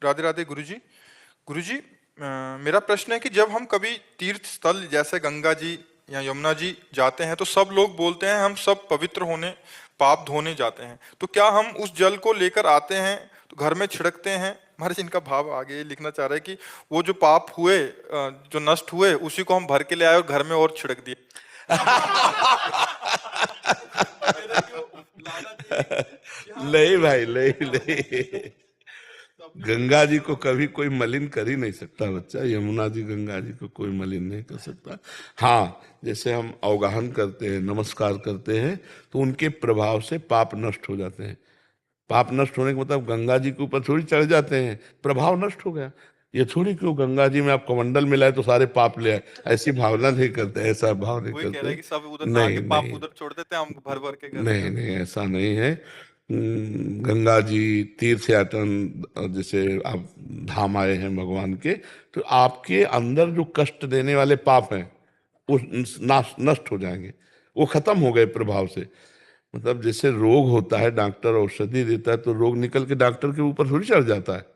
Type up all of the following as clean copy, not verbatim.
राधे राधे गुरुजी। गुरुजी, मेरा प्रश्न है कि जब हम कभी तीर्थ स्थल जैसे गंगा जी या यमुना जी जाते हैं तो सब लोग बोलते हैं हम सब पवित्र होने, पाप धोने जाते हैं, तो क्या हम उस जल को लेकर आते हैं तो घर में छिड़कते हैं? महाराज इनका भाव आगे ये लिखना चाह रहे हैं कि वो जो पाप हुए, जो नष्ट हुए, उसी को हम भर के ले आए और घर में और छिड़क दिए। नहीं भाई, नहीं नहीं, गंगा जी को कभी कोई मलिन कर ही नहीं सकता बच्चा। यमुना जी गंगा जी को कोई मलिन नहीं कर सकता। हाँ, जैसे हम अवगाहन करते हैं, नमस्कार करते हैं, तो उनके प्रभाव से पाप नष्ट हो जाते हैं। पाप नष्ट होने का मतलब गंगा जी के ऊपर थोड़ी चढ़ जाते हैं, प्रभाव नष्ट हो गया। ये थोड़ी क्यों गंगा जी में आप कमंडल मिलाए तो सारे पाप ले आए, ऐसी भावना नहीं करते, ऐसा भाव नहीं वही कह रहे करते। हैं कि सब उधर नहा नहीं के पाप नहीं उधर छोड़ देते हैं, हम भर भर के घर ले नहीं आते नहीं, ऐसा नहीं है। गंगा जी तीर्थ याटन, जैसे आप धाम आए हैं भगवान के, तो आपके अंदर जो कष्ट देने वाले पाप हैं वो नष्ट हो जाएंगे, वो खत्म हो गए प्रभाव से। मतलब जैसे रोग होता है, डॉक्टर औषधि देता है, तो रोग निकल के डॉक्टर के ऊपर थोड़ी चढ़ जाता है।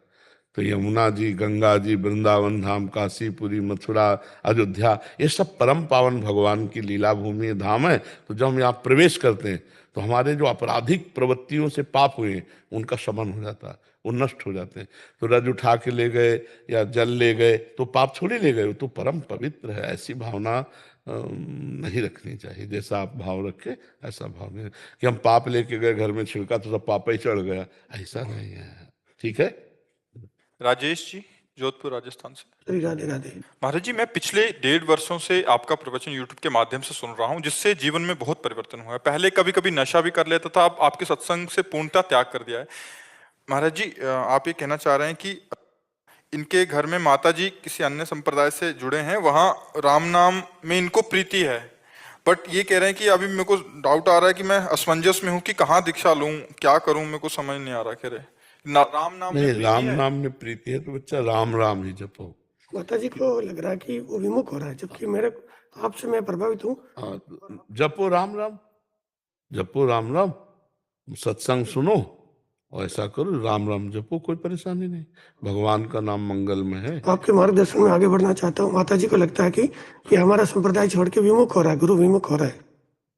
तो यमुना जी, गंगा जी, वृंदावन धाम, काशीपुरी, मथुरा, अयोध्या, ये सब परम पावन भगवान की लीला भूमि धाम है। तो जब हम यहाँ प्रवेश करते हैं तो हमारे जो आपराधिक प्रवृत्तियों से पाप हुए हैं उनका शमन हो जाता है, वो नष्ट हो जाते हैं। तो रज उठा के ले गए या जल ले गए तो पाप थोड़ी ले गए, वो तो परम पवित्र है। ऐसी भावना नहीं रखनी चाहिए। जैसा आप भाव रखे ऐसा भाव नहीं, कि हम पाप लेके गए घर में छिड़का तो सब पाप ही चढ़ गया, ऐसा नहीं है। ठीक है। राजेश जी, जोधपुर राजस्थान से। राधे राधे। महाराज जी, मैं पिछले 1.5 वर्षों से आपका प्रवचन यूट्यूब के माध्यम से सुन रहा हूँ, जिससे जीवन में बहुत परिवर्तन हुआ है। पहले कभी कभी नशा भी कर लेता था, अब आपके सत्संग से पूर्णतः त्याग कर दिया है। महाराज जी, आप ये कहना चाह रहे हैं कि इनके घर में माता जी किसी अन्य संप्रदाय से जुड़े हैं, वहां राम नाम में इनको प्रीति है, बट ये कह रहे हैं कि अभी मेरे को डाउट आ रहा है कि मैं असमंजस में हूँ कि कहाँ दीक्षा लूं, क्या करूं, मेरे को समझ नहीं आ रहा। कह रहे राम नाम में नहीं, प्रीति राम है। नाम में प्रीति है तो बच्चा राम राम ही जपो। माता जी को लग रहा है कि वो विमुख हो रहा है, जबकि मेरे आपसे मैं प्रभावित हूँ। हाँ, जपो राम राम, जपो राम राम, सत्संग सुनो और ऐसा करो, राम राम जपो, कोई परेशानी नहीं। भगवान का नाम मंगलमय है। आपके मार्गदर्शन में आगे बढ़ना चाहता हूँ। माता जी को लगता है कि हमारा संप्रदाय छोड़ के विमुख हो रहा है, गुरु विमुख हो रहा है।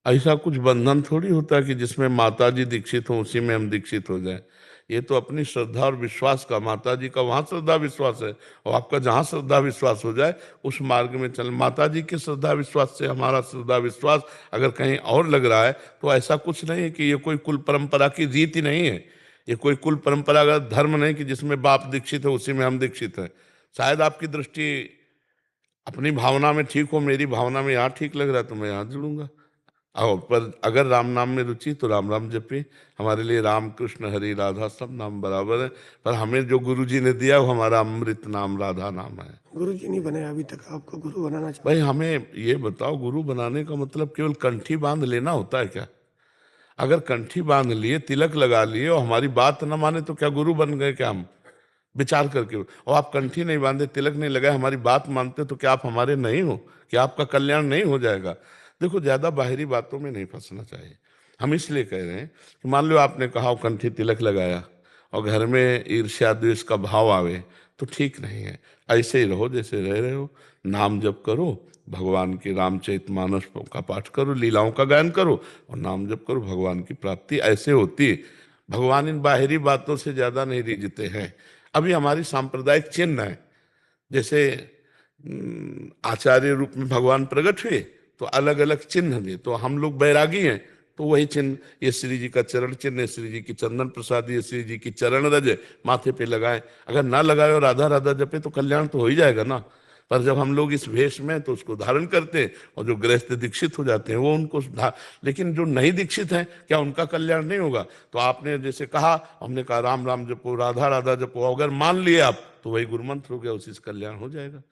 ऐसा कुछ बंधन थोड़ी होता है कि जिसमें माता जी दीक्षित हो उसी में हम दीक्षित हो जाए। ये तो अपनी श्रद्धा और विश्वास का, माता जी का वहां श्रद्धा विश्वास है, और आपका जहां श्रद्धा विश्वास हो जाए उस मार्ग में चल। माता जी के श्रद्धा विश्वास से हमारा श्रद्धा विश्वास अगर कहीं और लग रहा है तो ऐसा कुछ नहीं है कि ये कोई कुल परंपरा की रीति नहीं है, ये कोई कुल परंपरागत धर्म नहीं कि जिसमें बाप दीक्षित है उसी में हम दीक्षित हैं। शायद आपकी दृष्टि अपनी भावना में ठीक हो, मेरी भावना में यहाँ ठीक लग रहा है तो मैं यहाँ जुड़ूंगा। और पर अगर राम नाम में रुचि तो राम राम जपे। हमारे लिए राम कृष्ण हरि राधा सब नाम बराबर है, पर हमें जो गुरु जी ने दिया वो हमारा अमृत नाम राधा नाम है। गुरु जी नहीं बने अभी तक, आपको गुरु बनाना चाहिए। भाई हमें ये बताओ, गुरु बनाने का मतलब केवल कंठी बांध लेना होता है क्या? अगर कंठी बांध लिए, तिलक लगा लिए और हमारी बात न माने तो क्या गुरु बन गए क्या हम? विचार करके। और आप कंठी नहीं बांधे, तिलक नहीं लगाए, हमारी बात मानते तो क्या आप हमारे नहीं हो? क्या आपका कल्याण नहीं हो जाएगा? देखो, ज्यादा बाहरी बातों में नहीं फंसना चाहिए। हम इसलिए कह रहे हैं कि मान लो आपने कहा कंठी तिलक लगाया और घर में ईर्ष्या द्वेष का भाव आवे तो ठीक नहीं है। ऐसे ही रहो जैसे रह रहे हो, नाम जप करो, भगवान के रामचरितमानस का पाठ करो, लीलाओं का गायन करो और नाम जप करो, भगवान की प्राप्ति ऐसे होती है। भगवान इन बाहरी बातों से ज्यादा नहीं रिझते हैं। अभी हमारी सांप्रदायिक चिन्ह है, जैसे आचार्य रूप में भगवान प्रकट हुए तो अलग अलग चिन्ह दिए, तो हम लोग बैरागी हैं तो वही चिन्ह, ये श्री जी का चरण चिन्ह, श्री जी की चंदन प्रसाद, ये श्री जी की चरण रज माथे पे लगाए। अगर ना लगाए और राधा राधा जपे तो कल्याण तो हो ही जाएगा ना। पर जब हम लोग इस भेष में तो उसको धारण करते हैं, और जो गृहस्थ दीक्षित हो जाते हैं वो उनको लेकिन जो नहीं दीक्षित हैं क्या उनका कल्याण नहीं होगा? तो आपने जैसे कहा, हमने कहा राम राम जपो, राधा राधा जपो, अगर मान लिए आप तो वही गुरु मंत्र हो गया, उसी से कल्याण हो जाएगा।